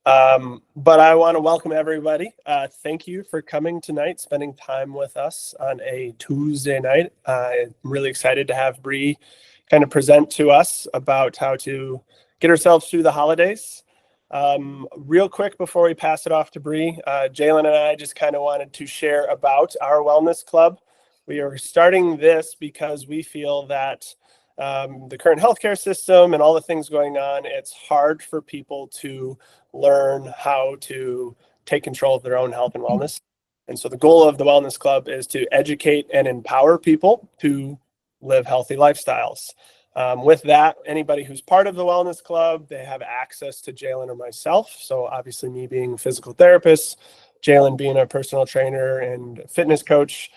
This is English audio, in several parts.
But I want to welcome everybody. Thank you for coming tonight, spending time with us on a Tuesday night. I'm really excited to have Bree kind of present to us about how to get ourselves through the holidays. Real quick before we pass it off to Bree, Jalen and I just kind of wanted to share about our wellness club. We are starting this because we feel that the current healthcare system and all the things going on, it's hard for people to learn how to take control of their own health and wellness. And so the goal of the Wellness Club is to educate and empower people to live healthy lifestyles. With that, anybody who's part of the Wellness Club, they have access to Jalen or myself. So obviously me being a physical therapist, Jalen being a personal trainer and fitness coach.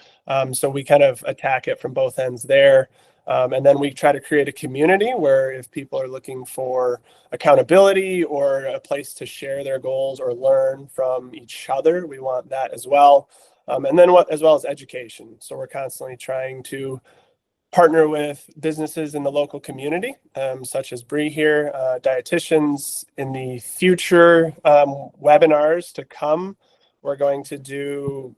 So we kind of attack it from both ends there. And then we try to create a community where if people are looking for accountability or a place to share their goals or learn from each other, we want that as well. And then as well as education. So we're constantly trying to partner with businesses in the local community, such as Bree here, dietitians. In the future webinars to come, we're going to do,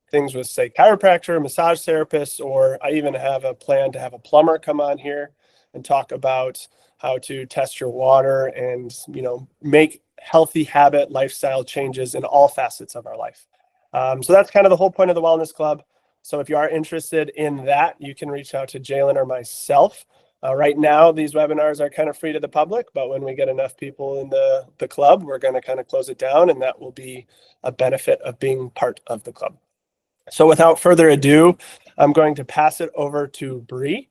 things with, say, chiropractor, massage therapists, or I even have a plan to have a plumber come on here and talk about how to test your water and, make healthy habit lifestyle changes in all facets of our life. So that's kind of the whole point of the Wellness Club. So if you are interested in that, you can reach out to Jalen or myself. Right now, these webinars are kind of free to the public, but when we get enough people in the club, we're going to kind of close it down, and that will be a benefit of being part of the club. So without further ado, I'm going to pass it over to Bree,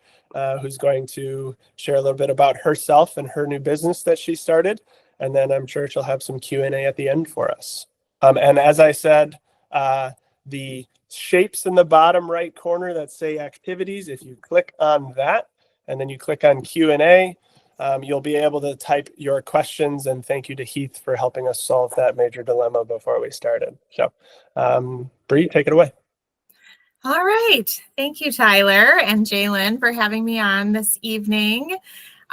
who's going to share a little bit about herself and her new business that she started. And then I'm sure she'll have some Q&A at the end for us. And as I said, the shapes in the bottom right corner that say activities, if you click on that and then you click on Q&A, you'll be able to type your questions. And thank you to Heath for helping us solve that major dilemma before we started. So Bree, take it away. All right. Thank you, Tyler and Jalen, for having me on this evening.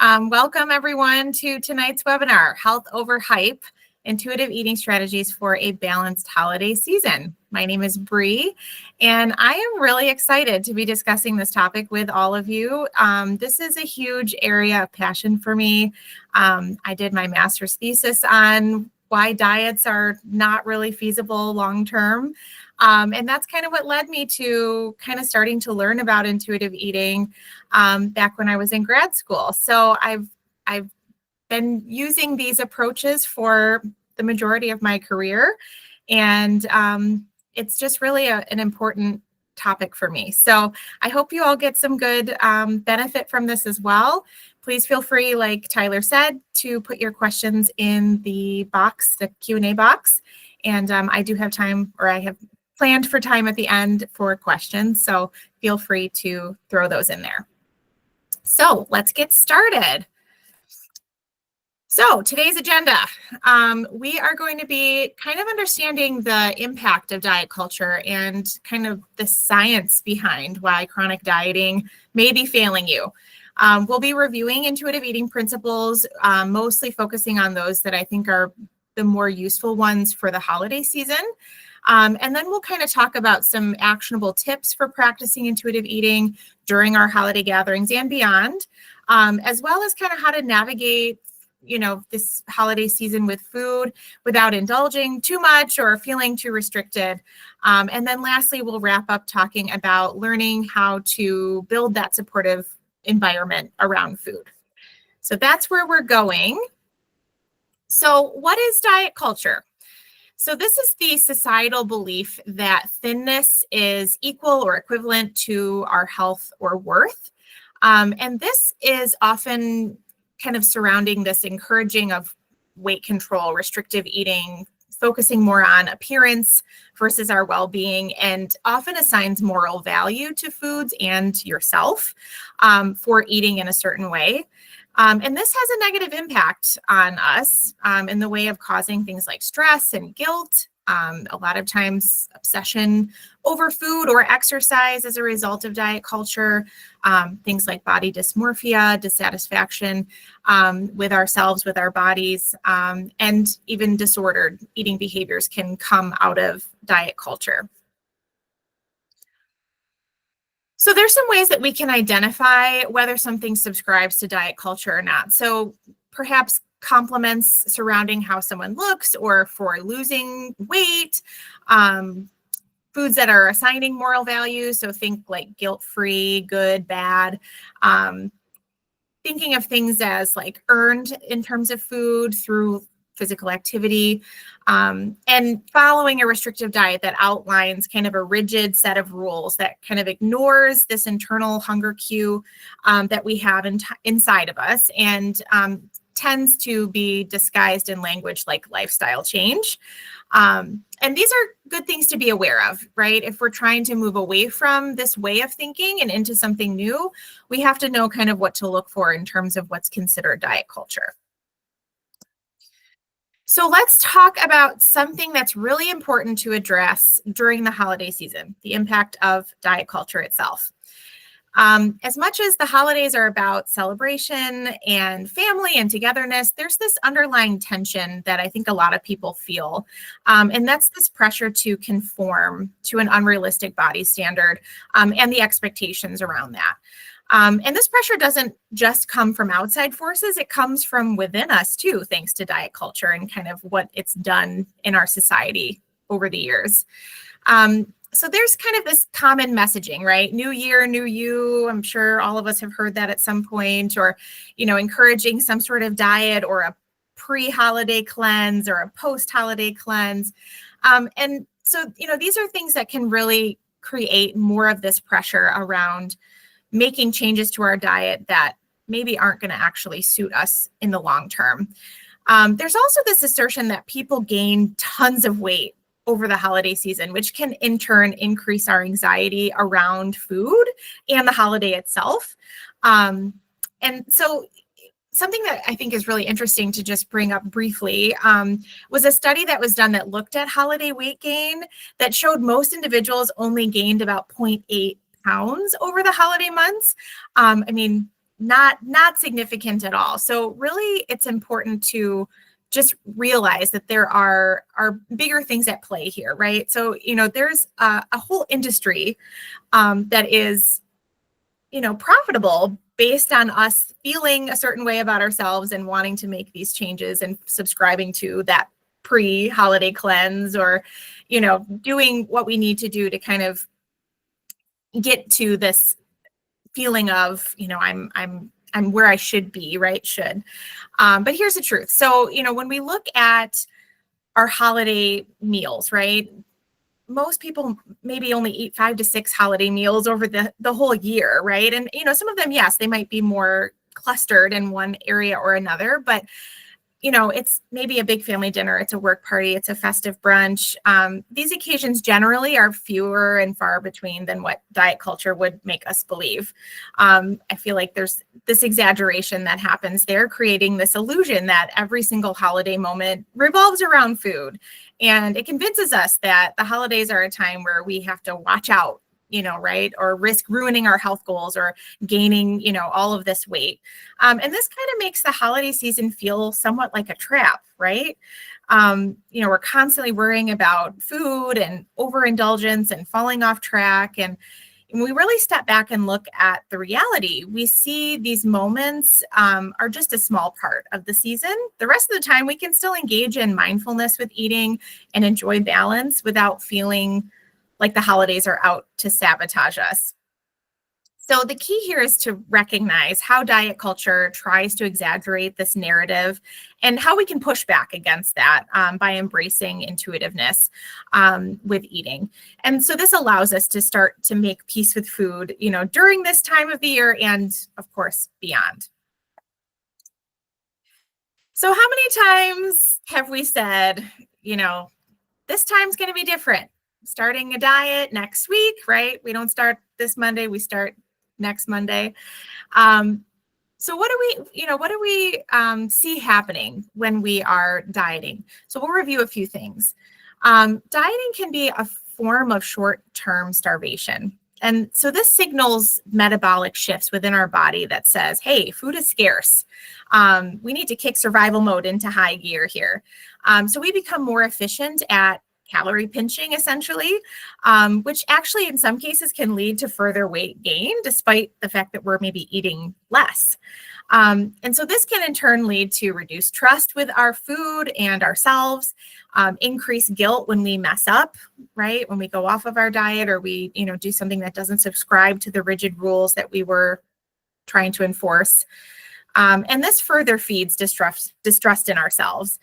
Welcome, everyone, to tonight's webinar, Health Over Hype, Intuitive Eating Strategies for a Balanced Holiday Season. My name is Bree, and I am really excited to be discussing this topic with all of you. This is a huge area of passion for me. I did my master's thesis on why diets are not really feasible long-term. And that's kind of what led me to kind of starting to learn about intuitive eating back when I was in grad school. So I've been using these approaches for the majority of my career, and it's just really an important topic for me. So I hope you all get some good benefit from this as well. Please feel free, like Tyler said, to put your questions in the box, the Q&A box. And I do have time, or I have planned for time at the end for questions. So feel free to throw those in there. So let's get started. So today's agenda, we are going to be kind of understanding the impact of diet culture and kind of the science behind why chronic dieting may be failing you. We'll be reviewing intuitive eating principles, mostly focusing on those that I think are the more useful ones for the holiday season. And then we'll kind of talk about some actionable tips for practicing intuitive eating during our holiday gatherings and beyond, as well as kind of how to navigate this holiday season with food without indulging too much or feeling too restricted. And then lastly, we'll wrap up talking about learning how to build that supportive environment around food. So that's where we're going. So what is diet culture? So this is the societal belief that thinness is equal or equivalent to our health or worth. And this is often kind of surrounding this encouraging of weight control, restrictive eating, focusing more on appearance versus our well-being, and often assigns moral value to foods and yourself for eating in a certain way. And this has a negative impact on us in the way of causing things like stress and guilt, A lot of times obsession over food or exercise as a result of diet culture, things like body dysmorphia, dissatisfaction with ourselves, with our bodies, and even disordered eating behaviors can come out of diet culture. So there's some ways that we can identify whether something subscribes to diet culture or not. So perhaps compliments surrounding how someone looks or for losing weight, foods that are assigning moral values. So think like guilt-free, good, bad. Thinking of things as like earned in terms of food through physical activity, and following a restrictive diet that outlines kind of a rigid set of rules that kind of ignores this internal hunger cue that we have inside of us, and tends to be disguised in language like lifestyle change. And these are good things to be aware of, right? If we're trying to move away from this way of thinking and into something new, we have to know kind of what to look for in terms of what's considered diet culture. So let's talk about something that's really important to address during the holiday season, the impact of diet culture itself. As much as the holidays are about celebration and family and togetherness, there's this underlying tension that I think a lot of people feel. And that's this pressure to conform to an unrealistic body standard and the expectations around that. And this pressure doesn't just come from outside forces, it comes from within us too, thanks to diet culture and kind of what it's done in our society over the years. So there's kind of this common messaging, right? New year, new you. I'm sure all of us have heard that at some point, or, encouraging some sort of diet or a pre-holiday cleanse or a post-holiday cleanse. And so, these are things that can really create more of this pressure around making changes to our diet that maybe aren't going to actually suit us in the long term. There's also this assertion that people gain tons of weight over the holiday season, which can in turn increase our anxiety around food and the holiday itself. And so something that I think is really interesting to just bring up briefly was a study that was done that looked at holiday weight gain that showed most individuals only gained about 0.8 pounds over the holiday months. Not significant at all. So really, it's important to just realize that there are bigger things at play here, right? So, there's a whole industry that is, profitable based on us feeling a certain way about ourselves and wanting to make these changes and subscribing to that pre-holiday cleanse, or, doing what we need to do to kind of get to this feeling of, I'm where I should be, right? But here's the truth. So, when we look at our holiday meals, right? Most people maybe only eat 5 to 6 holiday meals over the whole year, right? And, some of them, yes, they might be more clustered in one area or another, but it's maybe a big family dinner, it's a work party, it's a festive brunch. These occasions generally are fewer and far between than what diet culture would make us believe. I feel like there's this exaggeration that happens there, creating this illusion that every single holiday moment revolves around food. And it convinces us that the holidays are a time where we have to watch out, right? Or risk ruining our health goals or gaining, all of this weight. And this kind of makes the holiday season feel somewhat like a trap, right? We're constantly worrying about food and overindulgence and falling off track. And when we really step back and look at the reality, we see these moments are just a small part of the season. The rest of the time, we can still engage in mindfulness with eating and enjoy balance without feeling like the holidays are out to sabotage us. So the key here is to recognize how diet culture tries to exaggerate this narrative and how we can push back against that by embracing intuitiveness with eating. And so this allows us to start to make peace with food, during this time of the year and, of course, beyond. So how many times have we said, this time's going to be different? Starting a diet next week, right? We don't start this Monday, we start next Monday. So what do we see happening when we are dieting? So we'll review a few things. Dieting can be a form of short-term starvation. And so this signals metabolic shifts within our body that says, hey, food is scarce. We need to kick survival mode into high gear here. So we become more efficient at calorie pinching, essentially, which actually in some cases can lead to further weight gain, despite the fact that we're maybe eating less. And so this can in turn lead to reduced trust with our food and ourselves, increased guilt when we mess up, right? When we go off of our diet or we, do something that doesn't subscribe to the rigid rules that we were trying to enforce. And this further feeds distrust in ourselves.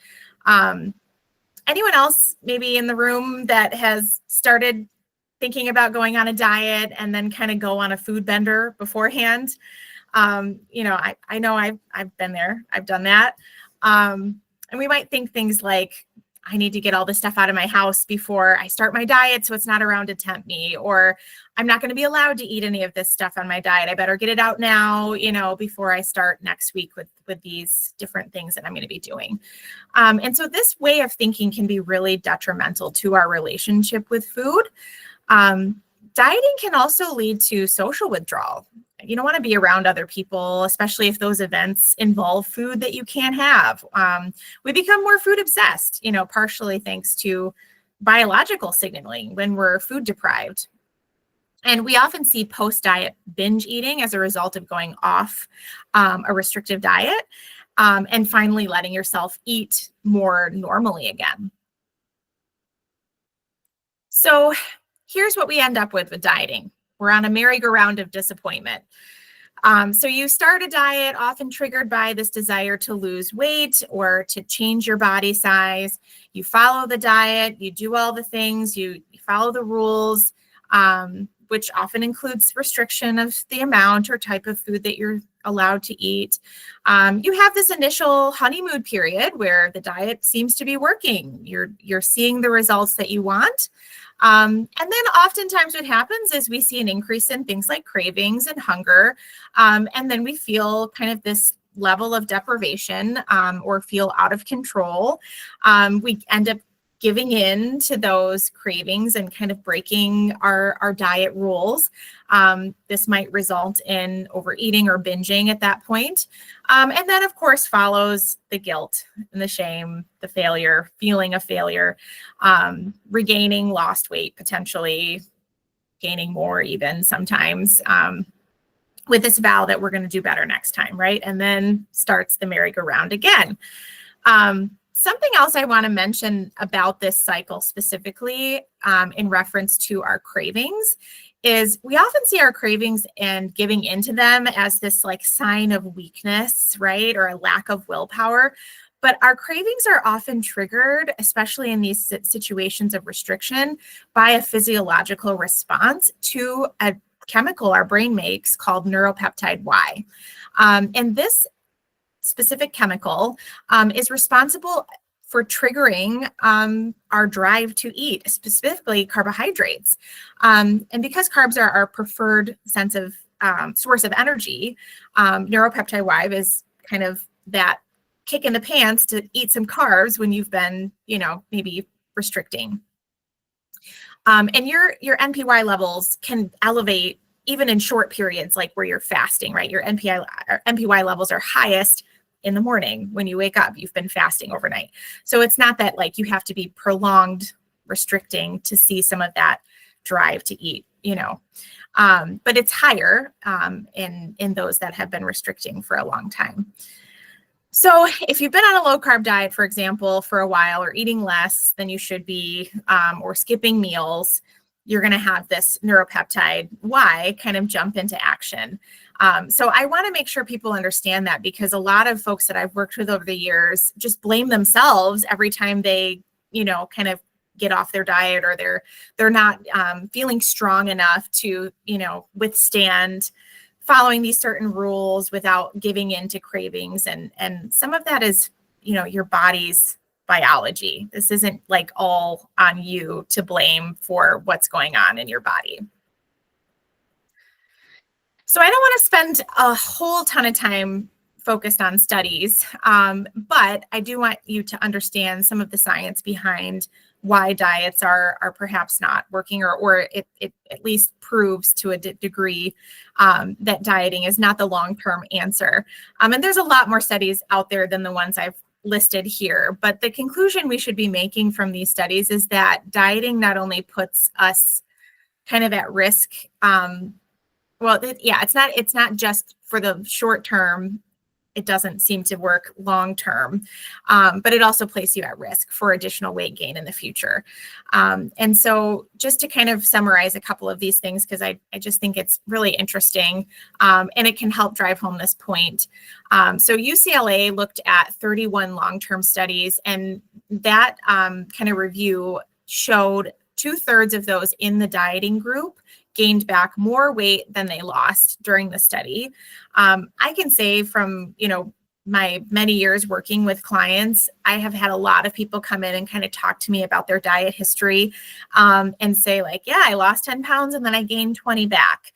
Anyone else maybe in the room that has started thinking about going on a diet and then kind of go on a food bender beforehand? I know I've been there, I've done that. And we might think things like, I need to get all this stuff out of my house before I start my diet so it's not around to tempt me, or I'm not going to be allowed to eat any of this stuff on my diet. I better get it out now, before I start next week with these different things that I'm going to be doing. And so this way of thinking can be really detrimental to our relationship with food. Dieting can also lead to social withdrawal. You don't want to be around other people, especially if those events involve food that you can't have. We become more food obsessed, partially thanks to biological signaling when we're food deprived. And we often see post-diet binge eating as a result of going off a restrictive diet and finally letting yourself eat more normally again. So here's what we end up with dieting. We're on a merry-go-round of disappointment. So you start a diet often triggered by this desire to lose weight or to change your body size. You follow the diet, you do all the things, you follow the rules, which often includes restriction of the amount or type of food that you're allowed to eat. You have this initial honeymoon period where the diet seems to be working. You're seeing the results that you want. And then oftentimes what happens is we see an increase in things like cravings and hunger. And then we feel kind of this level of deprivation or feel out of control. We end up giving in to those cravings and kind of breaking our diet rules. This might result in overeating or binging at that point. And then, of course, follows the guilt and the shame, the failure, feeling of failure, regaining lost weight, potentially gaining more even sometimes, with this vow that we're going to do better next time, right? And then starts the merry-go-round again. Something else I want to mention about this cycle specifically in reference to our cravings is we often see our cravings and giving into them as this like sign of weakness, right? Or a lack of willpower. But our cravings are often triggered, especially in these situations of restriction, by a physiological response to a chemical our brain makes called neuropeptide Y. And this specific chemical is responsible for triggering our drive to eat, specifically carbohydrates. And because carbs are our preferred source of energy, neuropeptide Y is kind of that kick in the pants to eat some carbs when you've been, maybe restricting. And your NPY levels can elevate even in short periods, like where you're fasting, right? Your NPY levels are highest in the morning when you wake up. You've been fasting overnight. So it's not that like you have to be prolonged restricting to see some of that drive to eat, but it's higher in those that have been restricting for a long time. So if you've been on a low carb diet, for example, for a while, or eating less than you should be, or skipping meals, you're going to have this neuropeptide Y kind of jump into action. So I want to make sure people understand that, because a lot of folks that I've worked with over the years just blame themselves every time they, kind of get off their diet, or they're not feeling strong enough to, withstand following these certain rules without giving in to cravings. And some of that is, your body's biology. This isn't like all on you to blame for what's going on in your body. So I don't want to spend a whole ton of time focused on studies, but I do want you to understand some of the science behind why diets are perhaps not working, or it at least proves to a degree that dieting is not the long-term answer. And there's a lot more studies out there than the ones I've listed here, but the conclusion we should be making from these studies is that dieting not only puts us kind of at risk. It's not just for the short term. It doesn't seem to work long term, but it also places you at risk for additional weight gain in the future. And so just to kind of summarize a couple of these things, because I just think it's really interesting, and it can help drive home this point. So UCLA looked at 31 long-term studies, and that kind of review showed 2/3 of those in the dieting group gained back more weight than they lost during the study. I can say from, my many years working with clients, I have had a lot of people come in and kind of talk to me about their diet history, and say like, yeah, I lost 10 pounds and then I gained 20 back.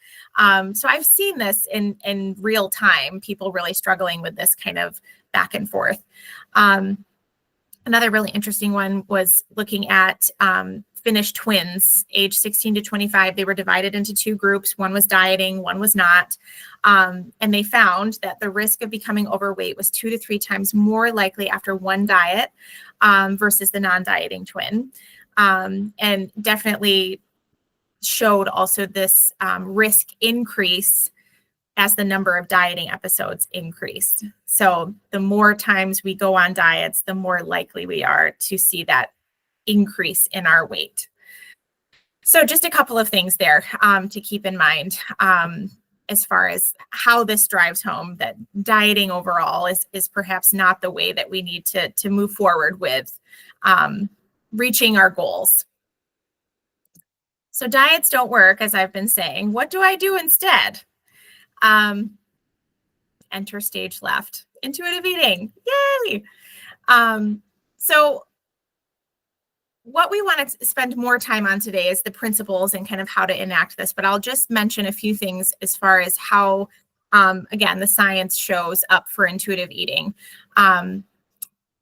So I've seen this in real time, people really struggling with this kind of back and forth. Another really interesting one was looking at Finnish twins, age 16 to 25. They were divided into two groups. One was dieting, one was not. And they found that the risk of becoming overweight was 2 to 3 times more likely after one diet versus the non-dieting twin. And definitely showed also this risk increase as the number of dieting episodes increased. So the more times we go on diets, the more likely we are to see that increase in our weight. So just a couple of things there to keep in mind as far as how this drives home that dieting overall is perhaps not the way that we need to move forward with reaching our goals. So diets don't work, as I've been saying. What do I do instead? Enter stage left, intuitive eating. Yay! So what we want to spend more time on today is the principles and kind of how to enact this, but I'll just mention a few things as far as how, again, the science shows up for intuitive eating.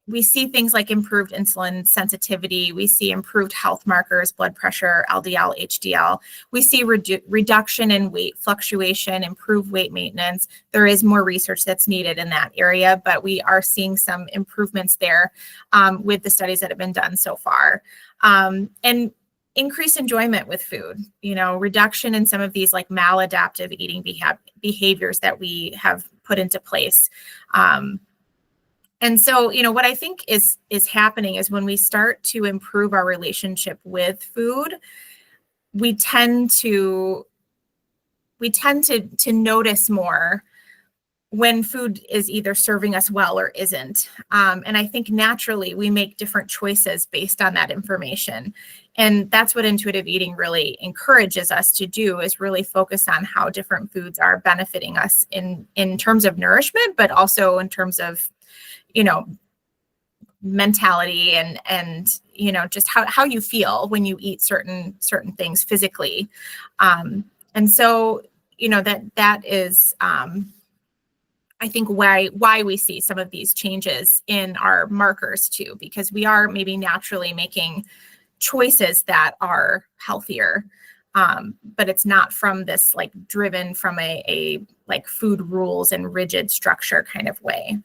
We see things like improved insulin sensitivity. We see improved health markers, blood pressure, LDL, HDL. We see reduction in weight fluctuation, improved weight maintenance. There is more research that's needed in that area, but we are seeing some improvements there with the studies that have been done so far. And increased enjoyment with food, reduction in some of these like maladaptive eating behaviors that we have put into place. And so, what I think is happening is when we start to improve our relationship with food, we tend to notice more when food is either serving us well or isn't. And I think naturally we make different choices based on that information. And that's what intuitive eating really encourages us to do, is really focus on how different foods are benefiting us in terms of nourishment, but also in terms of mentality and just how you feel when you eat certain things physically. And so, that is, I think why we see some of these changes in our markers too, because we are maybe naturally making choices that are healthier. But it's not from this like driven from a like food rules and rigid structure kind of way.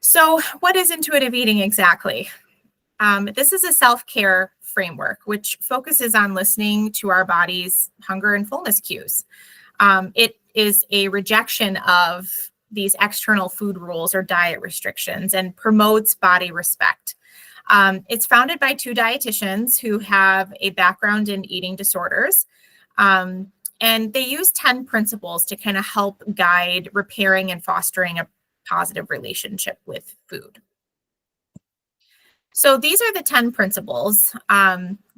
So what is intuitive eating exactly? This is a self-care framework, which focuses on listening to our body's hunger and fullness cues. It is a rejection of these external food rules or diet restrictions and promotes body respect. It's founded by 2 dietitians who have a background in eating disorders. And they use 10 principles to kind of help guide repairing and fostering a positive relationship with food. So these are the 10 principles.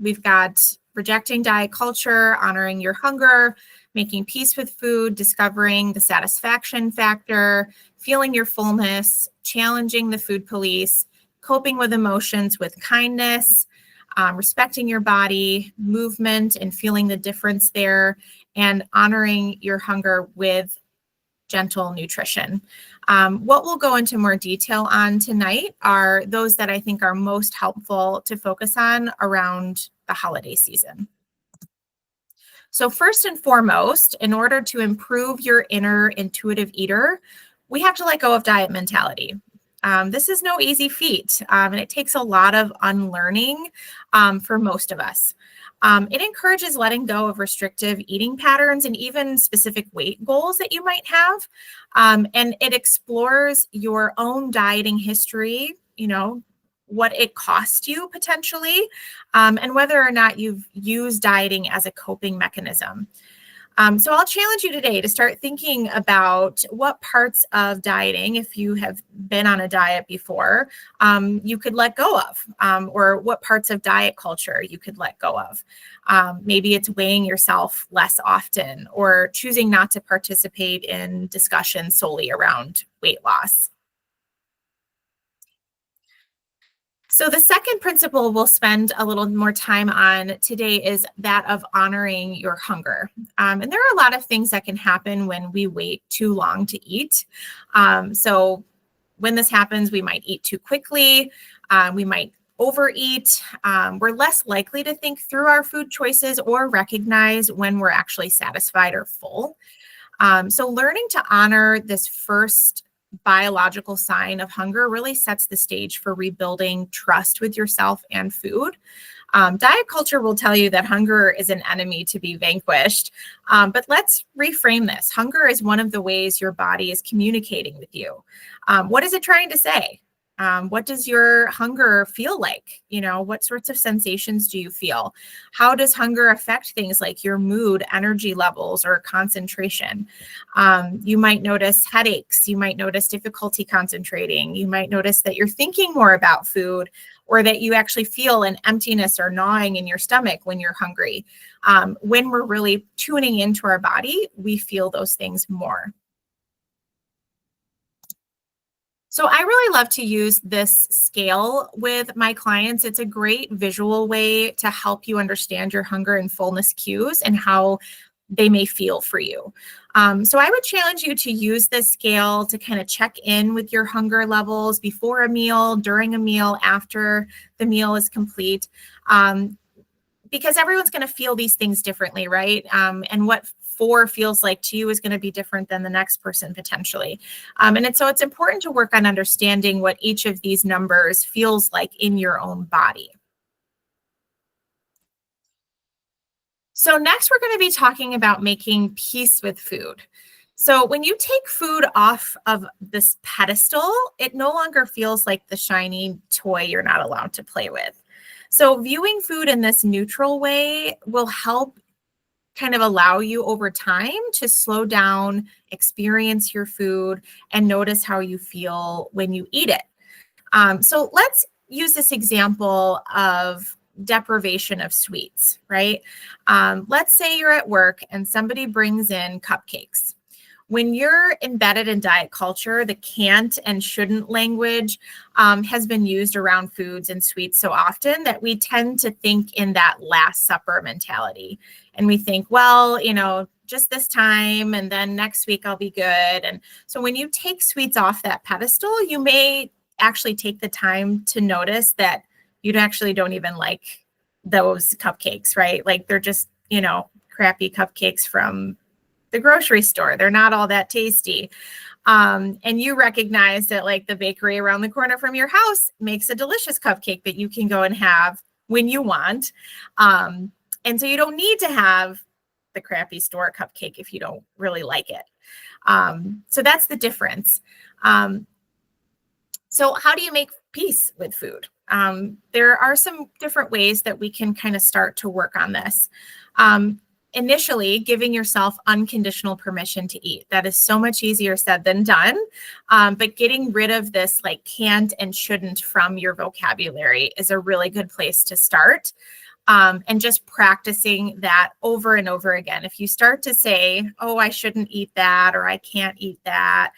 We've got rejecting diet culture, honoring your hunger, making peace with food, discovering the satisfaction factor, feeling your fullness, challenging the food police, coping with emotions with kindness, respecting your body, movement and feeling the difference there, and honoring your hunger with gentle nutrition. What we'll go into more detail on tonight are those that I think are most helpful to focus on around the holiday season. So first and foremost, in order to improve your inner intuitive eater, we have to let go of diet mentality. This is no easy feat, and it takes a lot of unlearning for most of us. It encourages letting go of restrictive eating patterns and even specific weight goals that you might have. And it explores your own dieting history, what it cost you potentially, and whether or not you've used dieting as a coping mechanism. So I'll challenge you today to start thinking about what parts of dieting, if you have been on a diet before, you could let go of, or what parts of diet culture you could let go of. Maybe it's weighing yourself less often or choosing not to participate in discussions solely around weight loss. So the second principle we'll spend a little more time on today is that of honoring your hunger. And there are a lot of things that can happen when we wait too long to eat. So when this happens, we might eat too quickly. We might overeat. We're less likely to think through our food choices or recognize when we're actually satisfied or full. So learning to honor this first biological sign of hunger really sets the stage for rebuilding trust with yourself and food. Diet culture will tell you that hunger is an enemy to be vanquished, but let's reframe this. Hunger is one of the ways your body is communicating with you. What is it trying to say? What does your hunger feel like? What sorts of sensations do you feel? How does hunger affect things like your mood, energy levels, or concentration? You might notice headaches. You might notice difficulty concentrating. You might notice that you're thinking more about food, or that you actually feel an emptiness or gnawing in your stomach when you're hungry. When we're really tuning into our body, we feel those things more. So I really love to use this scale with my clients. It's a great visual way to help you understand your hunger and fullness cues and how they may feel for you. So I would challenge you to use this scale to kind of check in with your hunger levels before a meal, during a meal, after the meal is complete. Because everyone's going to feel these things differently, right? And what 4 feels like to you is going to be different than the next person potentially. So it's important to work on understanding what each of these numbers feels like in your own body. So next, we're going to be talking about making peace with food. So when you take food off of this pedestal, it no longer feels like the shiny toy you're not allowed to play with. So viewing food in this neutral way will help kind of allow you over time to slow down, experience your food, and notice how you feel when you eat it. So let's use this example of deprivation of sweets, right? Let's say you're at work and somebody brings in cupcakes. When you're embedded in diet culture, the can't and shouldn't language has been used around foods and sweets so often that we tend to think in that Last Supper mentality. And we think, well, just this time and then next week I'll be good. And so when you take sweets off that pedestal, you may actually take the time to notice that you actually don't even like those cupcakes, right? Like they're just, crappy cupcakes from the grocery store. They're not all that tasty. And you recognize that like the bakery around the corner from your house makes a delicious cupcake that you can go and have when you want. And so you don't need to have the crappy store cupcake if you don't really like it. So that's the difference. So how do you make peace with food? There are some different ways that we can kind of start to work on this. Initially, giving yourself unconditional permission to eat. That is so much easier said than done. But getting rid of this like can't and shouldn't from your vocabulary is a really good place to start. And just practicing that over and over again. If you start to say, oh, I shouldn't eat that, or I can't eat that,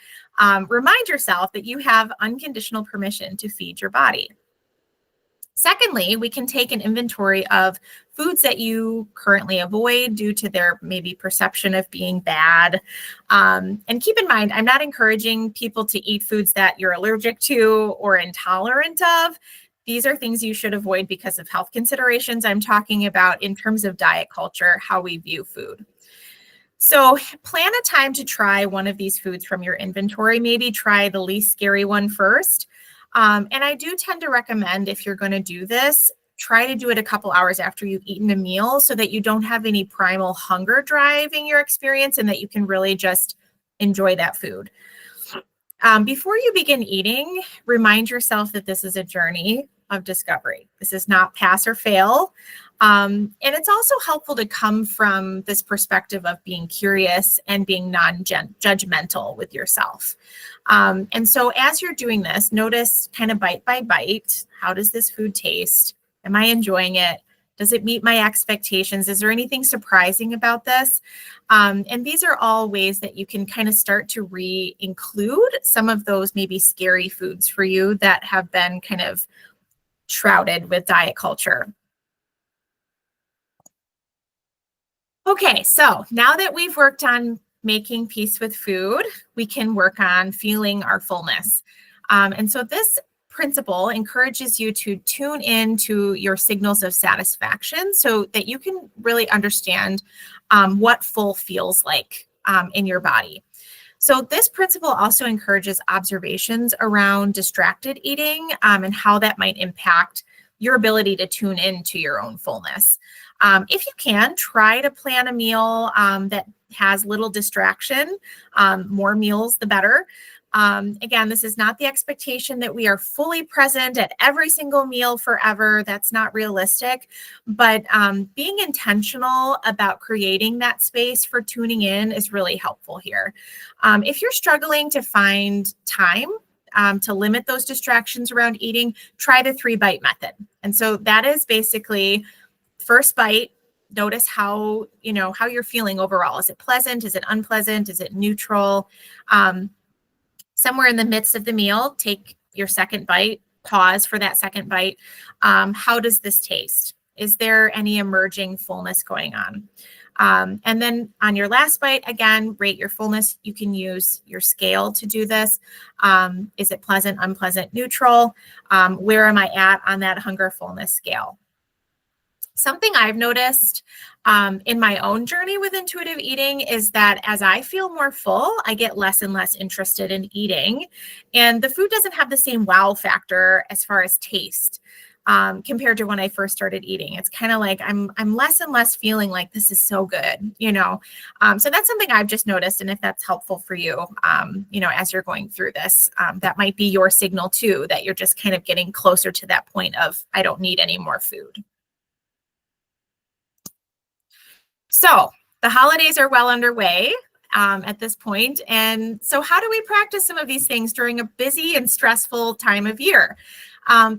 remind yourself that you have unconditional permission to feed your body. Secondly, we can take an inventory of foods that you currently avoid due to their maybe perception of being bad. And keep in mind, I'm not encouraging people to eat foods that you're allergic to or intolerant of. These are things you should avoid because of health considerations. I'm talking about in terms of diet culture, how we view food. So plan a time to try one of these foods from your inventory. Maybe try the least scary one first. And I do tend to recommend, if you're going to do this, try to do it a couple hours after you've eaten a meal so that you don't have any primal hunger driving your experience and that you can really just enjoy that food. Before you begin eating, remind yourself that this is a journey of discovery. This is not pass or fail. And it's also helpful to come from this perspective of being curious and being non-judgmental with yourself. And so as you're doing this, notice kind of bite by bite, how does this food taste? Am I enjoying it? Does it meet my expectations? Is there anything surprising about this? And these are all ways that you can kind of start to re-include some of those maybe scary foods for you that have been kind of shrouded with diet culture. Okay, so now that we've worked on making peace with food, we can work on feeling our fullness. And so this principle encourages you to tune in to your signals of satisfaction so that you can really understand what full feels like in your body. So this principle also encourages observations around distracted eating and how that might impact your ability to tune into your own fullness. If you can, try to plan a meal that has little distraction. More meals, the better. Again, this is not the expectation that we are fully present at every single meal forever. That's not realistic. But being intentional about creating that space for tuning in is really helpful here. If you're struggling to find time to limit those distractions around eating, try the 3-bite method. And so that is basically first bite. Notice how you're feeling overall. Is it pleasant? Is it unpleasant? Is it neutral? Somewhere in the midst of the meal, take your second bite, pause for that second bite. How does this taste? Is there any emerging fullness going on? And then on your last bite, again, rate your fullness. You can use your scale to do this. Is it pleasant, unpleasant, neutral? Where am I at on that hunger fullness scale? Something I've noticed in my own journey with intuitive eating is that as I feel more full, I get less and less interested in eating. And the food doesn't have the same wow factor as far as taste compared to when I first started eating. It's kind of like I'm less and less feeling like this is so good, So that's something I've just noticed. And if that's helpful for you, as you're going through this, that might be your signal too, that you're just kind of getting closer to that point of, I don't need any more food. So the holidays are well underway at this point. And so how do we practice some of these things during a busy and stressful time of year?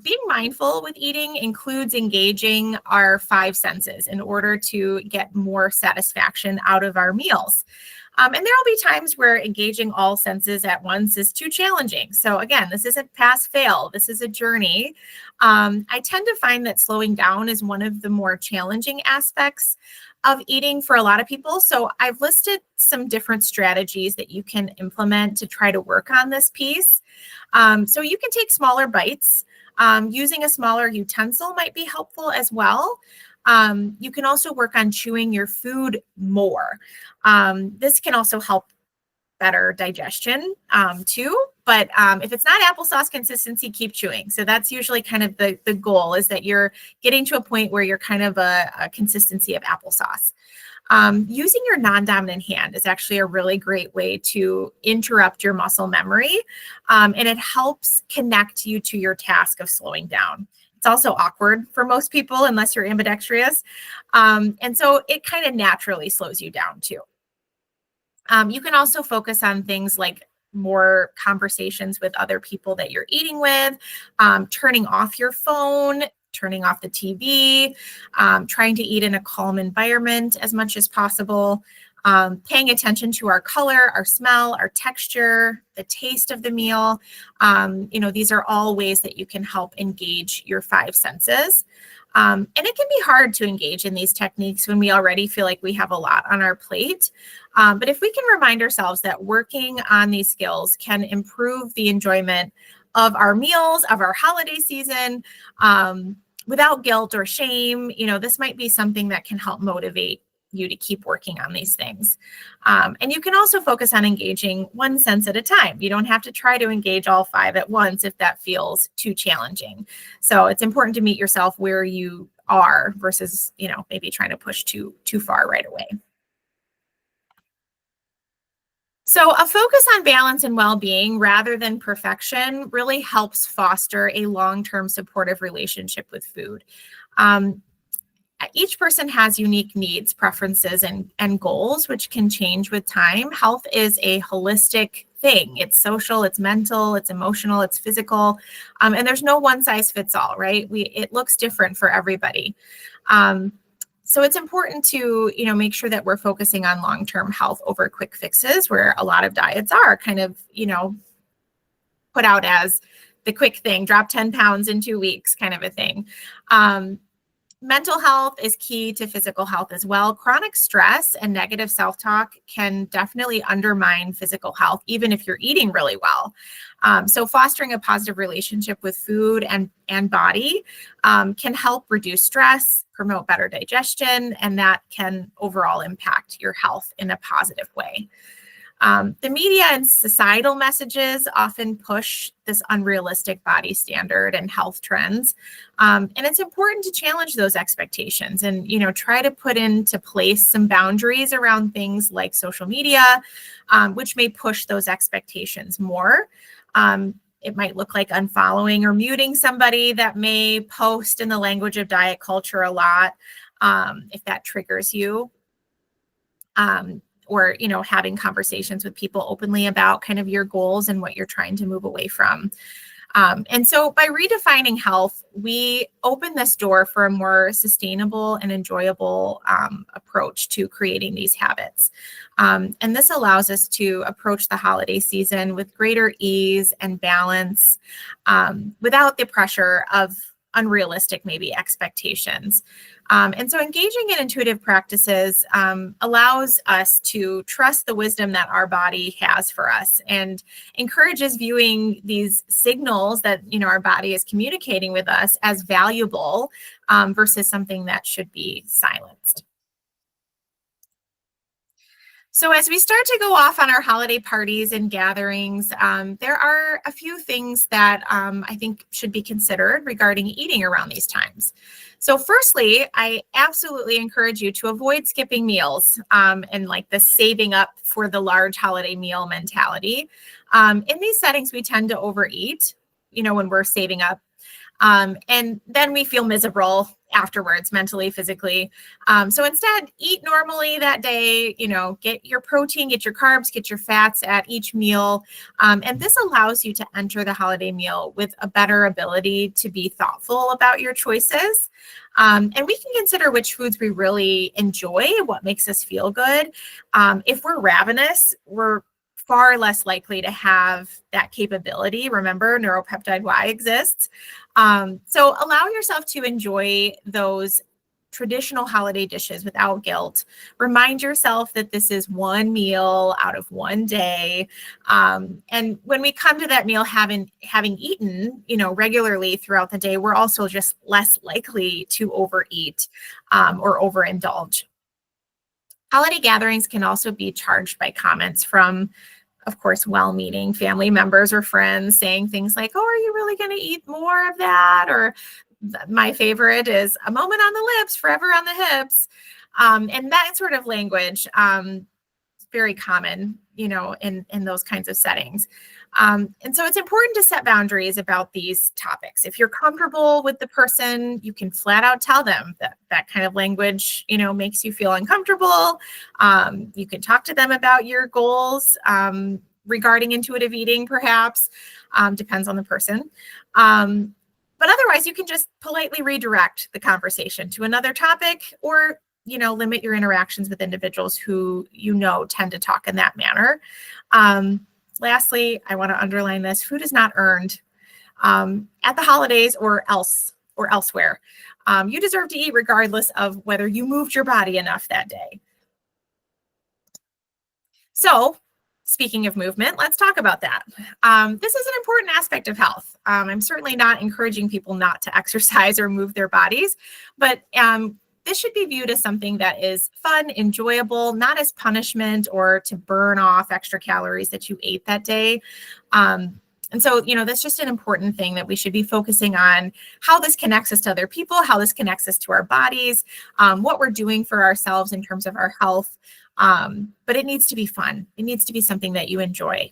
Being mindful with eating includes engaging our 5 senses in order to get more satisfaction out of our meals. And there will be times where engaging all senses at once is too challenging. So again, this isn't pass fail. This is a journey. I tend to find that slowing down is one of the more challenging aspects of eating for a lot of people. So I've listed some different strategies that you can implement to try to work on this piece. So you can take smaller bites. Using a smaller utensil might be helpful as well. You can also work on chewing your food more. This can also help better digestion too. But if it's not applesauce consistency, keep chewing. So that's usually kind of the goal, is that you're getting to a point where you're kind of a consistency of applesauce. Using your non-dominant hand is actually a really great way to interrupt your muscle memory. And it helps connect you to your task of slowing down. It's also awkward for most people unless you're ambidextrous. And so it kind of naturally slows you down too. You can also focus on things like more conversations with other people that you're eating with, turning off your phone, turning off the TV, trying to eat in a calm environment as much as possible. Paying attention to our color, our smell, our texture, the taste of the meal. These are all ways that you can help engage your five senses. And it can be hard to engage in these techniques when we already feel like we have a lot on our plate. But if we can remind ourselves that working on these skills can improve the enjoyment of our meals, of our holiday season, without guilt or shame, this might be something that can help motivate you to keep working on these things. And you can also focus on engaging one sense at a time. You don't have to try to engage all five at once if that feels too challenging. So it's important to meet yourself where you are versus, maybe trying to push too far right away. So a focus on balance and well-being rather than perfection really helps foster a long-term supportive relationship with food. Each person has unique needs, preferences, and goals, which can change with time. Health is a holistic thing. It's social, it's mental, it's emotional, it's physical. And there's no one size fits all, right? It looks different for everybody. So it's important to, make sure that we're focusing on long-term health over quick fixes, where a lot of diets are kind of, put out as the quick thing, drop 10 pounds in 2 weeks kind of a thing. Mental health is key to physical health as well. Chronic stress and negative self-talk can definitely undermine physical health, even if you're eating really well. So fostering a positive relationship with food and body can help reduce stress, promote better digestion, and that can overall impact your health in a positive way. The media and societal messages often push this unrealistic body standard and health trends. And it's important to challenge those expectations and, try to put into place some boundaries around things like social media, which may push those expectations more. It might look like unfollowing or muting somebody that may post in the language of diet culture a lot, if that triggers you. Or, having conversations with people openly about kind of your goals and what you're trying to move away from. And so by redefining health, we open this door for a more sustainable and enjoyable approach to creating these habits. And this allows us to approach the holiday season with greater ease and balance, without the pressure of unrealistic, maybe, expectations. And so engaging in intuitive practices allows us to trust the wisdom that our body has for us and encourages viewing these signals that, our body is communicating with us as valuable versus something that should be silenced. So as we start to go off on our holiday parties and gatherings, there are a few things that I think should be considered regarding eating around these times. So firstly, I absolutely encourage you to avoid skipping meals and like the saving up for the large holiday meal mentality. In these settings, we tend to overeat, when we're saving up. And then we feel miserable afterwards, mentally, physically. So instead, eat normally that day, get your protein, get your carbs, get your fats at each meal. And this allows you to enter the holiday meal with a better ability to be thoughtful about your choices. And we can consider which foods we really enjoy, what makes us feel good. If we're ravenous, we're far less likely to have that capability. Remember, neuropeptide Y exists. So allow yourself to enjoy those traditional holiday dishes without guilt. Remind yourself that this is one meal out of one day. And when we come to that meal having eaten, regularly throughout the day, we're also just less likely to overeat or overindulge. Holiday gatherings can also be charged by comments from, of course, well-meaning family members or friends saying things like, "Oh, are you really going to eat more of that?" Or my favorite is "a moment on the lips, forever on the hips." And that sort of language is very common, in those kinds of settings. And so it's important to set boundaries about these topics. If you're comfortable with the person, you can flat out tell them that kind of language, makes you feel uncomfortable. You can talk to them about your goals regarding intuitive eating, perhaps. Depends on the person. But otherwise, you can just politely redirect the conversation to another topic or limit your interactions with individuals who tend to talk in that manner. Lastly, I want to underline this: food is not earned at the holidays or elsewhere. You deserve to eat regardless of whether you moved your body enough that day. So, speaking of movement, let's talk about that. This is an important aspect of health. I'm certainly not encouraging people not to exercise or move their bodies, but this should be viewed as something that is fun, enjoyable, not as punishment or to burn off extra calories that you ate that day. And so, that's just an important thing that we should be focusing on: how this connects us to other people, how this connects us to our bodies, what we're doing for ourselves in terms of our health. But it needs to be fun. It needs to be something that you enjoy.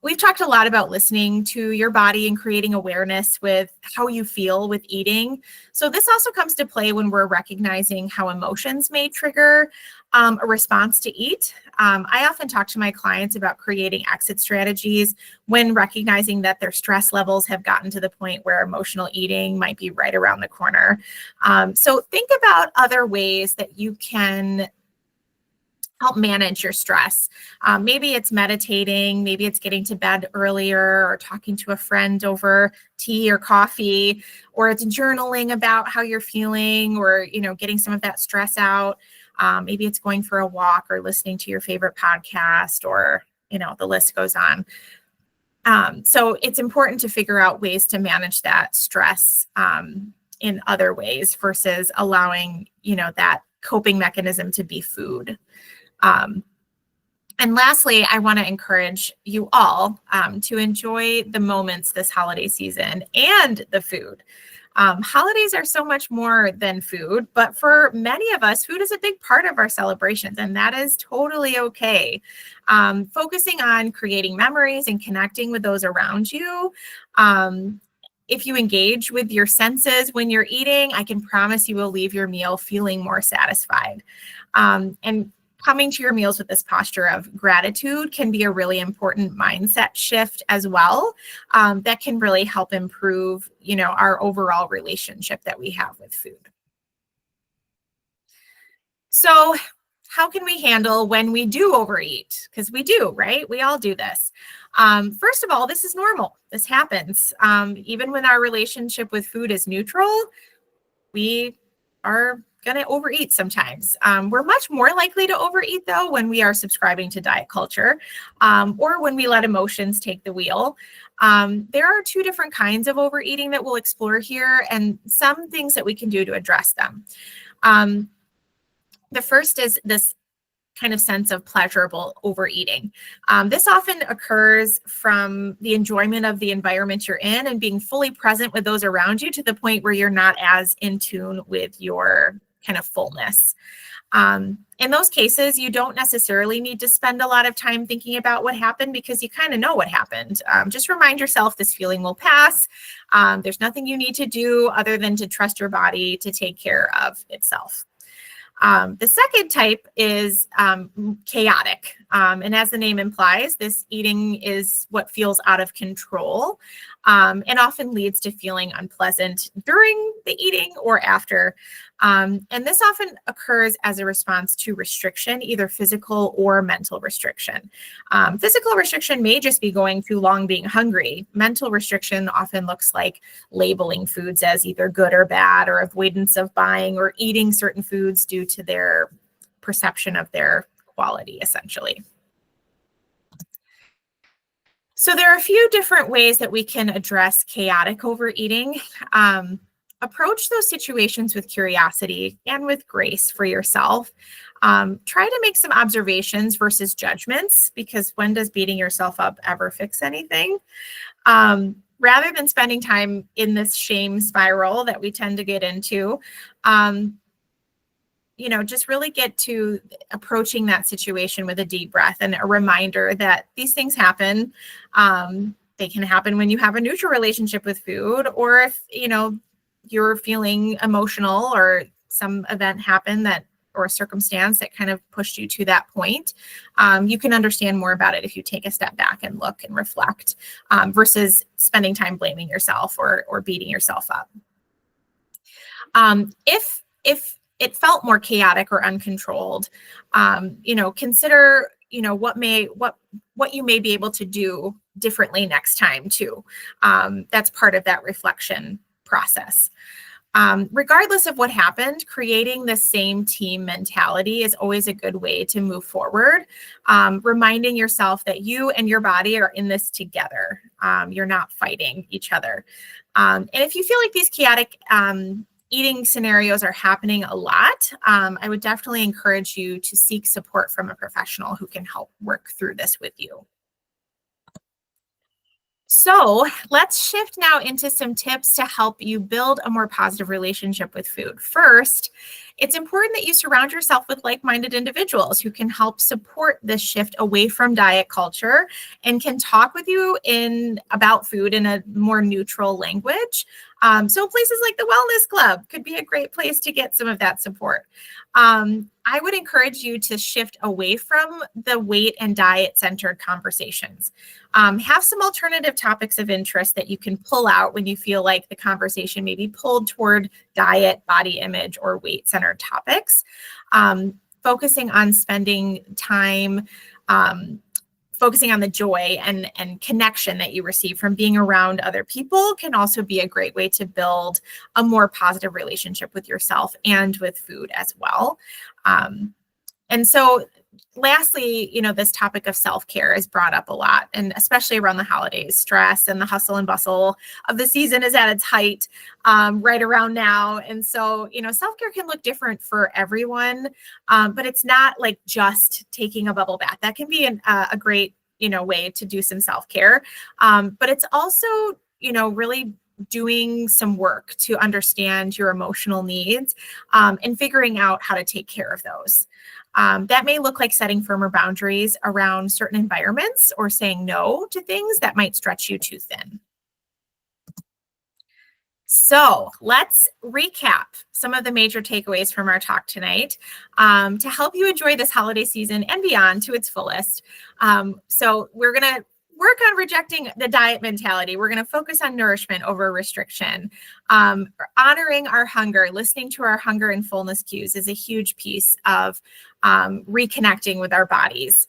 We've talked a lot about listening to your body and creating awareness with how you feel with eating. So this also comes to play when we're recognizing how emotions may trigger a response to eat. I often talk to my clients about creating exit strategies when recognizing that their stress levels have gotten to the point where emotional eating might be right around the corner. So think about other ways that you can help manage your stress. Maybe it's meditating, maybe it's getting to bed earlier, or talking to a friend over tea or coffee, or it's journaling about how you're feeling, or getting some of that stress out. Maybe it's going for a walk or listening to your favorite podcast, or the list goes on. So it's important to figure out ways to manage that stress in other ways versus allowing that coping mechanism to be food. And lastly, I want to encourage you all to enjoy the moments this holiday season and the food. Holidays are so much more than food, but for many of us, food is a big part of our celebrations, and that is totally okay. Focusing on creating memories and connecting with those around you. If you engage with your senses when you're eating, I can promise you will leave your meal feeling more satisfied. And coming to your meals with this posture of gratitude can be a really important mindset shift as well. That can really help improve, our overall relationship that we have with food. So how can we handle when we do overeat? Because we do, right? We all do this. First of all, this is normal. This happens. Even when our relationship with food is neutral, we are going to overeat sometimes. We're much more likely to overeat, though, when we are subscribing to diet culture or when we let emotions take the wheel. There are two different kinds of overeating that we'll explore here, and some things that we can do to address them. The first is this kind of sense of pleasurable overeating. This often occurs from the enjoyment of the environment you're in and being fully present with those around you to the point where you're not as in tune with your kind of fullness. In those cases, you don't necessarily need to spend a lot of time thinking about what happened because you kind of know what happened. Just remind yourself this feeling will pass. There's nothing you need to do other than to trust your body to take care of itself. The second type is chaotic. And as the name implies, this eating is what feels out of control and often leads to feeling unpleasant during the eating or after. And this often occurs as a response to restriction, either physical or mental restriction. Physical restriction may just be going too long being hungry. Mental restriction often looks like labeling foods as either good or bad, or avoidance of buying or eating certain foods due to their perception of their quality, essentially. So there are a few different ways that we can address chaotic overeating. Approach those situations with curiosity and with grace for yourself. Try to make some observations versus judgments, because when does beating yourself up ever fix anything? Rather than spending time in this shame spiral that we tend to get into, just really get to approaching that situation with a deep breath and a reminder that these things happen. They can happen when you have a neutral relationship with food, or if, you're feeling emotional or some event happened or a circumstance that kind of pushed you to that point. You can understand more about it if you take a step back and look and reflect versus spending time blaming yourself or beating yourself up. If it felt more chaotic or uncontrolled, consider, what you may be able to do differently next time too. That's part of that reflection process. Regardless of what happened, creating the same team mentality is always a good way to move forward. Reminding yourself that you and your body are in this together. You're not fighting each other. And if you feel like these chaotic eating scenarios are happening a lot, I would definitely encourage you to seek support from a professional who can help work through this with you. So let's shift now into some tips to help you build a more positive relationship with food. First, it's important that you surround yourself with like-minded individuals who can help support this shift away from diet culture and can talk with you about food in a more neutral language. So places like the Wellness Club could be a great place to get some of that support. I would encourage you to shift away from the weight and diet-centered conversations. Have some alternative topics of interest that you can pull out when you feel like the conversation may be pulled toward diet, body image, or weight-centered topics. Focusing on spending time focusing on the joy and connection that you receive from being around other people can also be a great way to build a more positive relationship with yourself and with food as well. And so lastly, this topic of self-care is brought up a lot, and especially around the holidays. Stress and the hustle and bustle of the season is at its height right around now. And so, self-care can look different for everyone, but it's not like just taking a bubble bath. That can be a great, way to do some self-care. But it's also, really doing some work to understand your emotional needs and figuring out how to take care of those. That may look like setting firmer boundaries around certain environments or saying no to things that might stretch you too thin. So let's recap some of the major takeaways from our talk tonight to help you enjoy this holiday season and beyond to its fullest. So we're going to work on rejecting the diet mentality. We're going to focus on nourishment over restriction. Honoring our hunger, listening to our hunger and fullness cues is a huge piece of reconnecting with our bodies.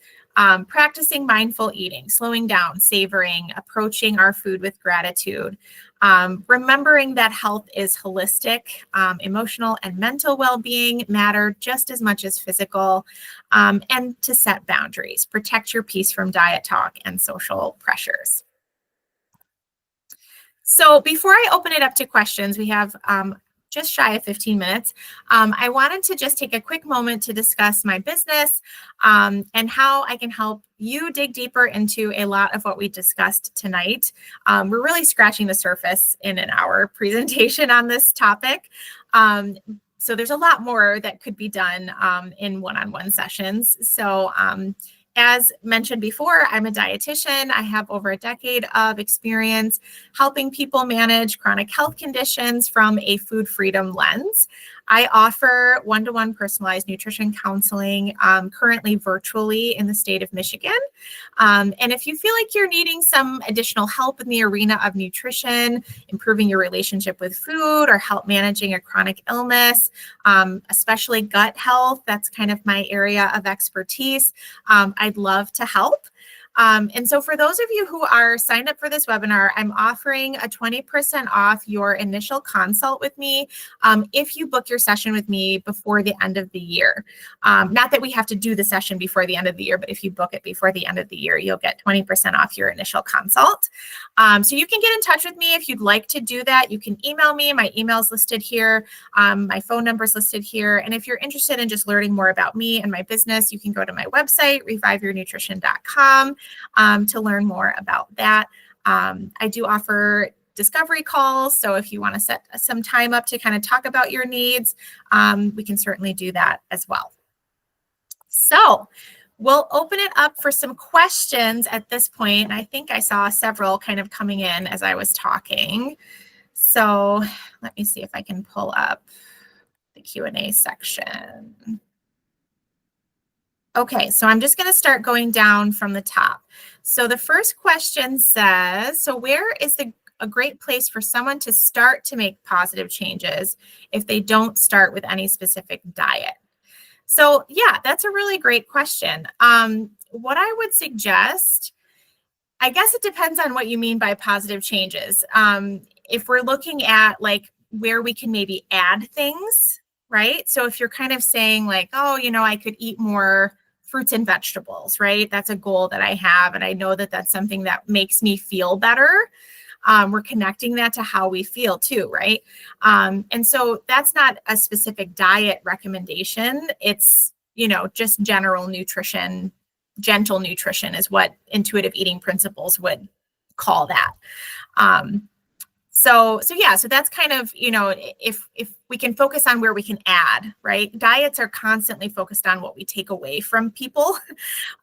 Practicing mindful eating, slowing down, savoring, approaching our food with gratitude. Remembering that health is holistic, emotional and mental well-being matter just as much as physical, and to set boundaries. Protect your peace from diet talk and social pressures. So before I open it up to questions, we have just shy of 15 minutes. I wanted to just take a quick moment to discuss my business and how I can help you dig deeper into a lot of what we discussed tonight. We're really scratching the surface in an hour presentation on this topic. So there's a lot more that could be done in one-on-one sessions. So as mentioned before, I'm a dietitian. I have over a decade of experience helping people manage chronic health conditions from a food freedom lens. I offer one-to-one personalized nutrition counseling currently virtually in the state of Michigan. And if you feel like you're needing some additional help in the arena of nutrition, improving your relationship with food, or help managing a chronic illness, especially gut health, that's kind of my area of expertise, I'd love to help. And so for those of you who are signed up for this webinar, I'm offering a 20% off your initial consult with me if you book your session with me before the end of the year. Not that we have to do the session before the end of the year, but if you book it before the end of the year, you'll get 20% off your initial consult. So you can get in touch with me if you'd like to do that. You can email me. My email's listed here. My phone number's listed here. And if you're interested in just learning more about me and my business, you can go to my website, reviveyournutrition.com. To learn more about that. I do offer discovery calls. So if you want to set some time up to kind of talk about your needs, we can certainly do that as well. So we'll open it up for some questions at this point. I think I saw several kind of coming in as I was talking. So let me see if I can pull up the Q&A section. Okay, so I'm just going to start going down from the top. So the first question says, so where is the a great place for someone to start to make positive changes if they don't start with any specific diet? So yeah, that's a really great question. What I would suggest, I guess it depends on what you mean by positive changes. If we're looking at like where we can maybe add things, right? So if you're kind of saying like, oh, I could eat more fruits and vegetables, right? That's a goal that I have. And I know that that's something that makes me feel better. We're connecting that to how we feel too, right? And so that's not a specific diet recommendation. It's, just general nutrition, gentle nutrition is what intuitive eating principles would call that. So that's kind of, if we can focus on where we can add, right? Diets are constantly focused on what we take away from people.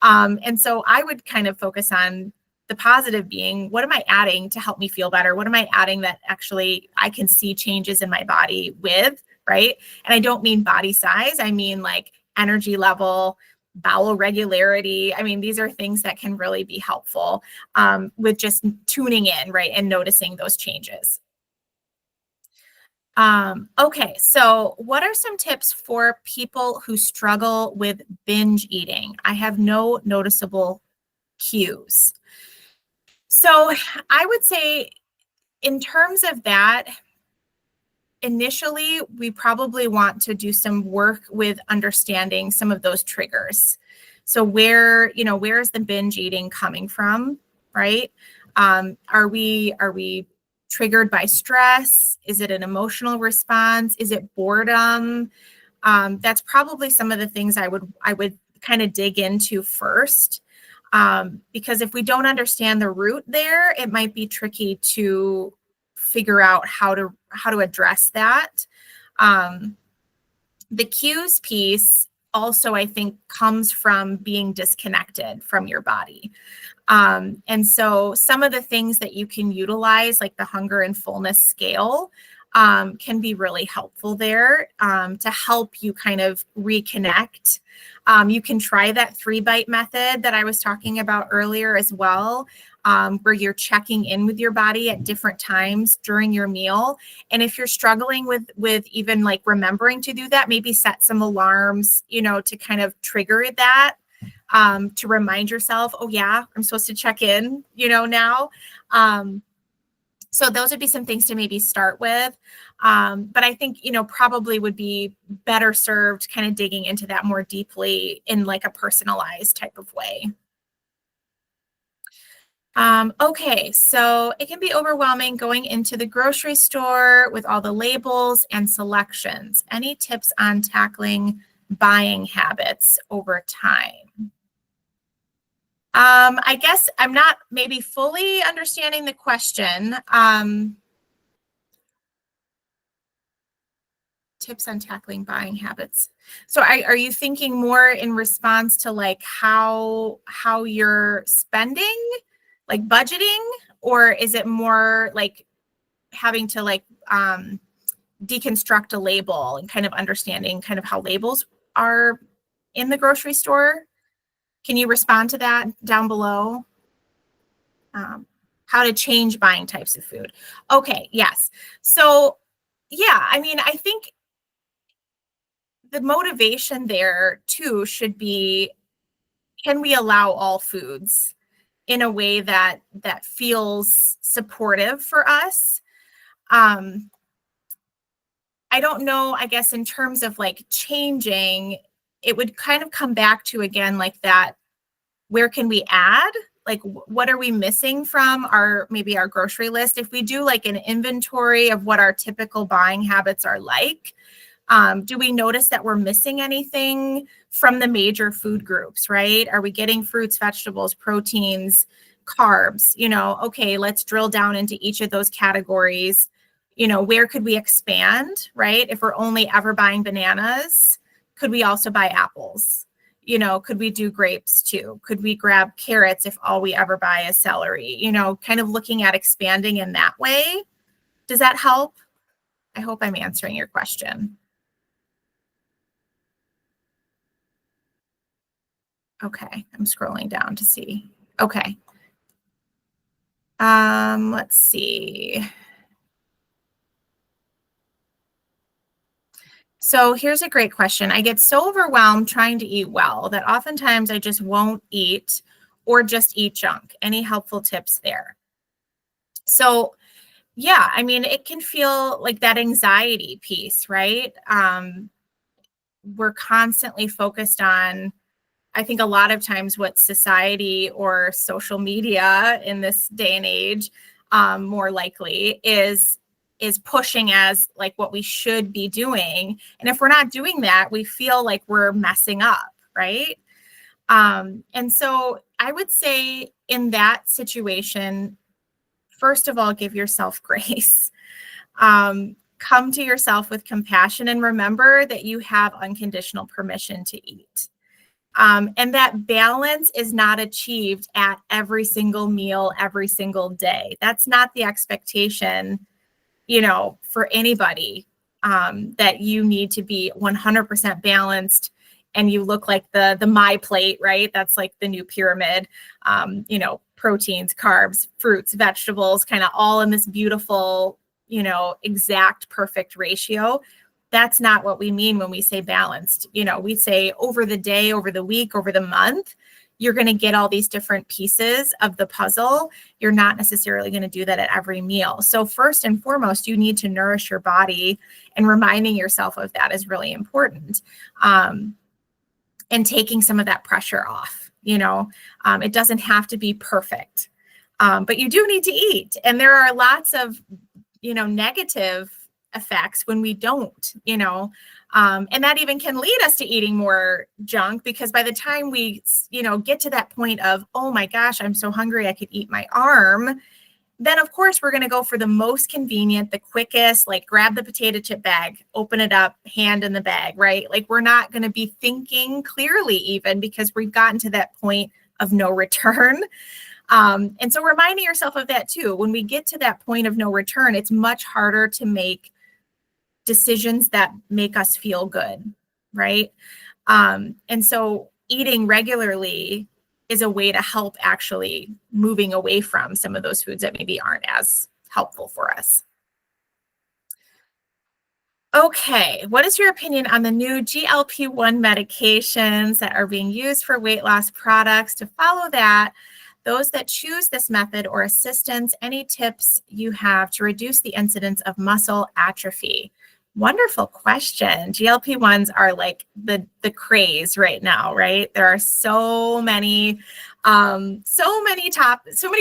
And so I would kind of focus on the positive being, what am I adding to help me feel better? What am I adding that actually I can see changes in my body with, right? And I don't mean body size. I mean like energy level, bowel regularity. I mean, these are things that can really be helpful with just tuning in, right? And noticing those changes. Okay, so what are some tips for people who struggle with binge eating? I have no noticeable cues. So I would say in terms of that, initially, we probably want to do some work with understanding some of those triggers. So where is the binge eating coming from, right? Are we triggered by stress? Is it an emotional response? Is it boredom? That's probably some of the things I would kind of dig into first. Because if we don't understand the root there, it might be tricky to figure out how to address that. The cues piece also, I think, comes from being disconnected from your body. And so some of the things that you can utilize, like the hunger and fullness scale, can be really helpful there to help you kind of reconnect. You can try that 3-bite method that I was talking about earlier as well, where you're checking in with your body at different times during your meal. And if you're struggling with even like remembering to do that, maybe set some alarms, to kind of trigger that. To remind yourself, oh yeah, I'm supposed to check in, now. So those would be some things to maybe start with. But I think, probably would be better served kind of digging into that more deeply in like a personalized type of way. Okay, so it can be overwhelming going into the grocery store with all the labels and selections. Any tips on tackling buying habits over time? I guess I'm not maybe fully understanding the question. Tips on tackling buying habits. So are you thinking more in response to like how you're spending, like budgeting, or is it more like having to like deconstruct a label and kind of understanding kind of how labels are in the grocery store? Can you respond to that down below? How to change buying types of food. Okay, yes. So yeah, I mean, I think the motivation there too should be, can we allow all foods in a way that feels supportive for us? I don't know, I guess in terms of like changing, it would kind of come back to again like that, where can we add? Like what are we missing from maybe our grocery list? If we do like an inventory of what our typical buying habits are like, do we notice that we're missing anything from the major food groups, right? Are we getting fruits, vegetables, proteins, carbs? Okay, let's drill down into each of those categories. Where could we expand, right? If we're only ever buying bananas, could we also buy apples? Could we do grapes too? Could we grab carrots if all we ever buy is celery? Kind of looking at expanding in that way. Does that help? I hope I'm answering your question. Okay, I'm scrolling down to see. Okay. Let's see. So here's a great question. I get so overwhelmed trying to eat well that oftentimes I just won't eat or just eat junk. Any helpful tips there? So yeah, I mean, it can feel like that anxiety piece, right? We're constantly focused on, I think a lot of times what society or social media in this day and age, more likely is pushing as like what we should be doing. And if we're not doing that, we feel like we're messing up, right? And so I would say in that situation, first of all, give yourself grace. Come to yourself with compassion and remember that you have unconditional permission to eat. And that balance is not achieved at every single meal, every single day. That's not the expectation, for anybody, that you need to be 100% balanced and you look like the my plate, right? That's like the new pyramid, proteins, carbs, fruits, vegetables, kind of all in this beautiful, exact perfect ratio. That's not what we mean when we say balanced. We say over the day, over the week, over the month, you're going to get all these different pieces of the puzzle. You're not necessarily going to do that at every meal. So first and foremost, you need to nourish your body, and reminding yourself of that is really important. And taking some of that pressure off, it doesn't have to be perfect, but you do need to eat. And there are lots of, negative effects when we don't, and that even can lead us to eating more junk, because by the time we, get to that point of, oh my gosh, I'm so hungry, I could eat my arm. Then of course we're going to go for the most convenient, the quickest, like grab the potato chip bag, open it up, hand in the bag, right? Like we're not going to be thinking clearly even, because we've gotten to that point of no return. And so reminding yourself of that too. When we get to that point of no return, it's much harder to make decisions that make us feel good, right? And so eating regularly is a way to help actually moving away from some of those foods that maybe aren't as helpful for us. Okay, what is your opinion on the new GLP-1 medications that are being used for weight loss products? To follow that, those that choose this method or assistance, any tips you have to reduce the incidence of muscle atrophy? Wonderful question. GLP-1s are like the craze right now, right? There are so many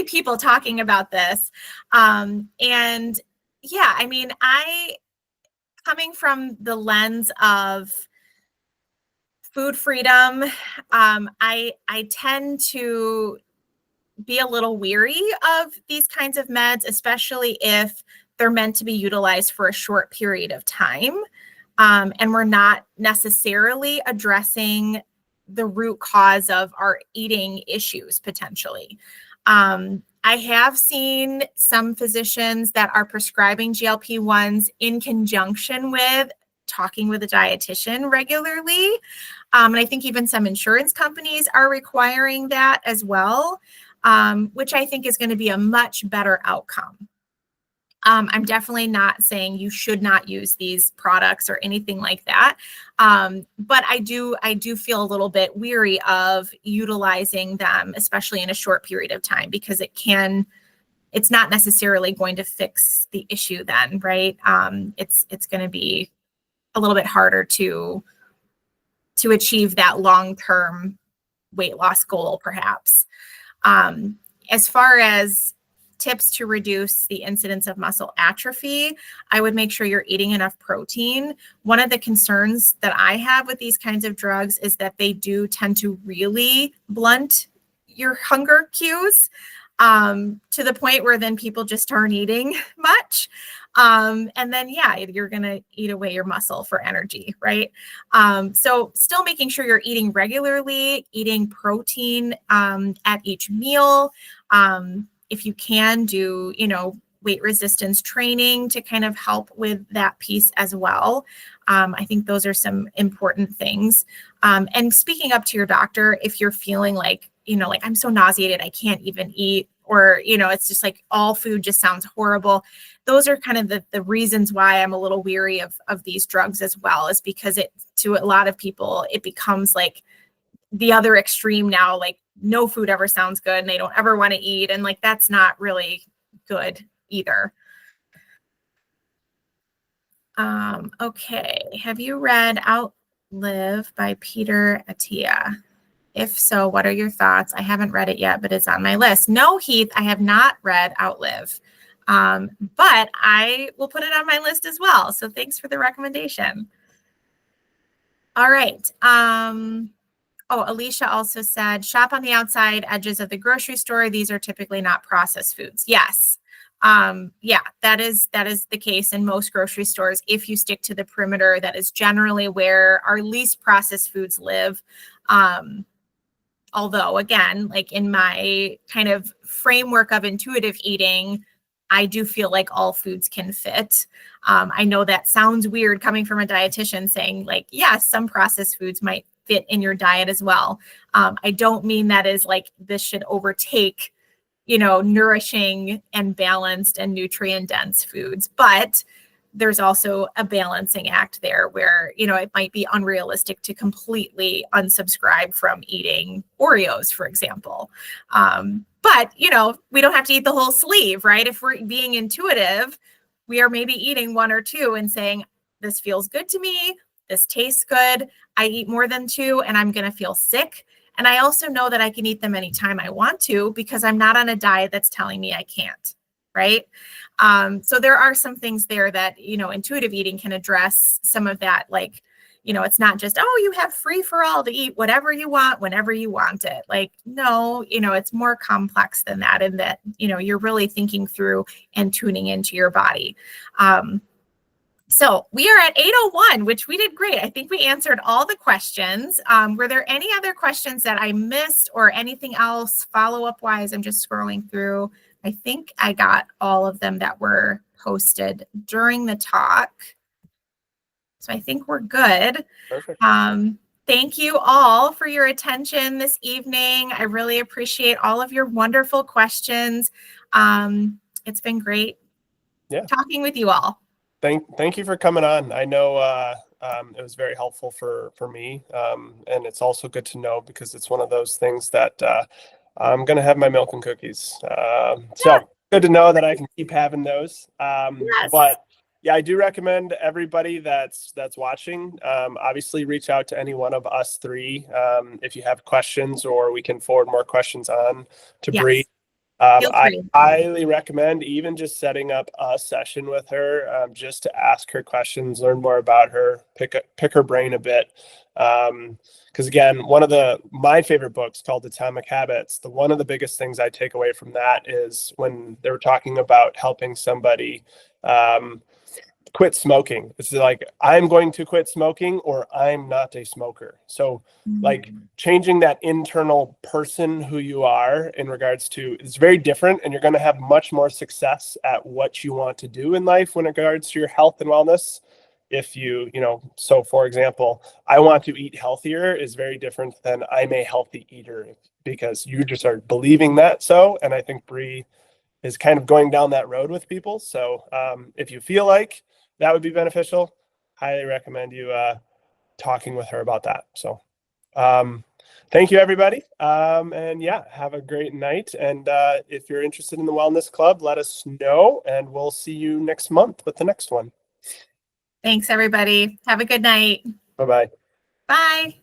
people talking about this. And yeah, I mean, coming from the lens of food freedom, I tend to be a little weary of these kinds of meds, especially if they're meant to be utilized for a short period of time. And we're not necessarily addressing the root cause of our eating issues potentially. I have seen some physicians that are prescribing GLP-1s in conjunction with talking with a dietitian regularly. And I think even some insurance companies are requiring that as well, which I think is going to be a much better outcome. I'm definitely not saying you should not use these products or anything like that. But I do feel a little bit weary of utilizing them, especially in a short period of time, because it's not necessarily going to fix the issue then, right? It's going to be a little bit harder to achieve that long-term weight loss goal, perhaps. As far as tips to reduce the incidence of muscle atrophy, I would make sure you're eating enough protein. One of the concerns that I have with these kinds of drugs is that they do tend to really blunt your hunger cues, to the point where then people just aren't eating much. And then, yeah, you're going to eat away your muscle for energy, right? So still making sure you're eating regularly, eating protein at each meal. If you can do, weight resistance training to kind of help with that piece as well. I think those are some important things. And speaking up to your doctor, if you're feeling like, like I'm so nauseated, I can't even eat, or, it's just like all food just sounds horrible. Those are kind of the reasons why I'm a little weary of these drugs as well, is because to a lot of people, it becomes like the other extreme now, like no food ever sounds good and they don't ever want to eat. And like, that's not really good either. Okay. Have you read Outlive by Peter Attia? If so, what are your thoughts? I haven't read it yet, but it's on my list. No, Heath, I have not read Outlive, but I will put it on my list as well. So thanks for the recommendation. All right. Alicia also said, shop on the outside edges of the grocery store. These are typically not processed foods. Yes. Yeah, that is the case in most grocery stores. If you stick to the perimeter, that is generally where our least processed foods live. Although again, like in my kind of framework of intuitive eating, I do feel like all foods can fit. I know that sounds weird coming from a dietitian saying like, yes, some processed foods might fit in your diet as well. I don't mean that as like this should overtake, nourishing and balanced and nutrient dense foods, but there's also a balancing act there where, it might be unrealistic to completely unsubscribe from eating Oreos, for example. But, we don't have to eat the whole sleeve, right? If we're being intuitive, we are maybe eating one or two and saying, this feels good to me. This tastes good. I eat more than two and I'm going to feel sick. And I also know that I can eat them anytime I want to because I'm not on a diet that's telling me I can't, right? So there are some things there that, intuitive eating can address some of that. Like, it's not just, you have free for all to eat whatever you want, whenever you want it. Like, no, it's more complex than that. And that, you're really thinking through and tuning into your body. So we are at 8:01, which we did great. I think we answered all the questions. Were there any other questions that I missed or anything else follow-up wise? I'm just scrolling through. I think I got all of them that were posted during the talk. So I think we're good. Perfect. Thank you all for your attention this evening. I really appreciate all of your wonderful questions. It's been great talking with you all. Thank you for coming on. I know it was very helpful for me, and it's also good to know because it's one of those things that I'm gonna have my milk and cookies. So good to know that I can keep having those. Yes. But yeah, I do recommend everybody that's watching. Obviously, reach out to any one of us three if you have questions, or we can forward more questions on to Bree. I highly recommend even just setting up a session with her, just to ask her questions, learn more about her, pick her brain a bit. Because again, one of my favorite books called Atomic Habits, one of the biggest things I take away from that is when they were talking about helping somebody quit smoking. It's like, I'm going to quit smoking or I'm not a smoker. So like changing that internal person who you are in regards to, it's very different, and you're going to have much more success at what you want to do in life when it regards to your health and wellness. If so for example, I want to eat healthier is very different than I'm a healthy eater, because you just are believing that. And I think Bree is kind of going down that road with people. So if you feel like that would be beneficial, highly recommend you talking with her about that. So thank you, everybody. And yeah, have a great night. And if you're interested in the Wellness Club, let us know, and we'll see you next month with the next one. Thanks, everybody. Have a good night. Bye-bye. Bye.